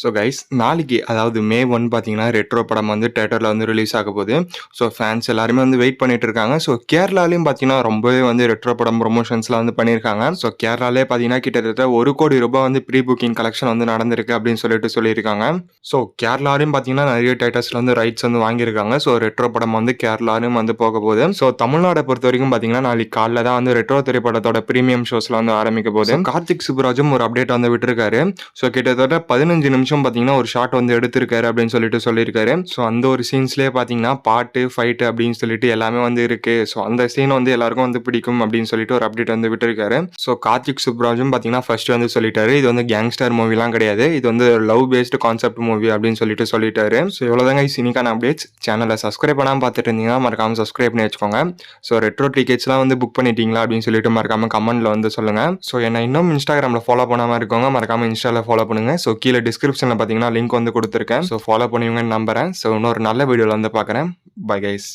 So guys நாளைக்கு அதாவது மே 1 பார்த்தீங்கன்னா ரெட்ரோ படம் வந்து தேட்டரில் வந்து ரிலீஸ் ஆக போகுது. ஸோ ஃபேன்ஸ் எல்லாருமே வந்து வெயிட் பண்ணிட்டு இருக்காங்க. ஸோ கேரளாலையும் பார்த்தீங்கன்னா ரொம்பவே வந்து ரெட்ரோ படம் ப்ரொமோஷன்ஸ்லாம் வந்து பண்ணியிருக்காங்க. ஸோ கேரளாலே பார்த்தீங்கன்னா கிட்டத்தட்ட 1 கோடி ரூபாய் வந்து ப்ரீ புக்கிங் கலெக்ஷன் வந்து நடந்திருக்கு அப்படின்னு சொல்லியிருக்காங்க. ஸோ கேரளாலையும் பார்த்தீங்கன்னா நிறைய தேட்டர்ஸ்ல வந்து ரைட்ஸ் வந்து வாங்கியிருக்காங்க. ஸோ ரெட்ரோ படம் வந்து கேரளாலையும் வந்து போக போகுது. ஸோ தமிழ்நாடை பொறுத்த வரைக்கும் பார்த்தீங்கன்னா நாளைக்கு காலைல தான் வந்து ரெட்ரோ திரைப்படத்தோட பிரீமியம் ஷோஸ்லாம் வந்து ஆரம்பிக்க போகுது. கார்த்திக் சுப்புராஜும் ஒரு அப்டேட் வந்து விட்டுருக்காரு. ஸோ கிட்டத்தட்ட 15 நிமிஷம் பார்த்தீங்கன்னா ஒரு ஷாட் வந்து எடுத்திருக்காரு அப்படின்னு சொல்லியிருக்காரு. ஸோ அந்த ஒரு சீன்ஸ்லேயே பார்த்தீங்கன்னா பாட்டு ஃபைட்டு அப்படின்னு சொல்லிட்டு எல்லாமே வந்து இருக்கு. ஸோ அந்த சீன் வந்து எல்லாருக்கும் வந்து பிடிக்கும் அப்படின்னு சொல்லிட்டு ஒரு அப்டேட் வந்து விட்டுருக்காரு. ஸோ கார்த்திக் சுப்ராஜும் பார்த்தீங்கன்னா ஃபர்ஸ்ட் வந்து சொல்லிட்டாரு, இது வந்து கேங்ஸ்டர் மூவிலாம் கிடையாது, இது வந்து லவ் பேஸ்டு கான்செப்ட் மூவி அப்படின்னு சொல்லிட்டாரு. ஸோ இவ்வளோதாங்க இன்னைக்கான அப்டேட்ஸ். சேனலை சப்ஸ்கிரைப் பண்ணாமல் பார்த்துட்டு இருந்தீங்கன்னா மறக்காம சப்ஸ்கிரைப் பண்ணி வச்சுக்கோங்க. ஸோ ரெட்ரோ டிக்கெட்ஸ்லாம் வந்து புக் பண்ணிட்டீங்களா அப்படின்னு சொல்லிட்டு மறக்காம கமெண்ட்ல வந்து சொல்லுங்க. ஸோ என்ன இன்னும் இன்ஸ்டாகிராமில் ஃபாலோ பண்ணாமல் இருக்கவங்க மறக்காம இன்ஸ்டாவில் ஃபாலோ பண்ணுங்க. ஸோ கீழே டிஸ்கிரிப்ஷனில் பார்த்தீங்கன்னா லிங்க் வந்து கொடுத்துருக்கேன். ஸோ ஃபாலோ பண்ணுவீங்கன்னு நம்புறேன். ஸோ இன்னொரு நல்ல வீடியோவில் வந்து பார்க்குறேன். Bye guys.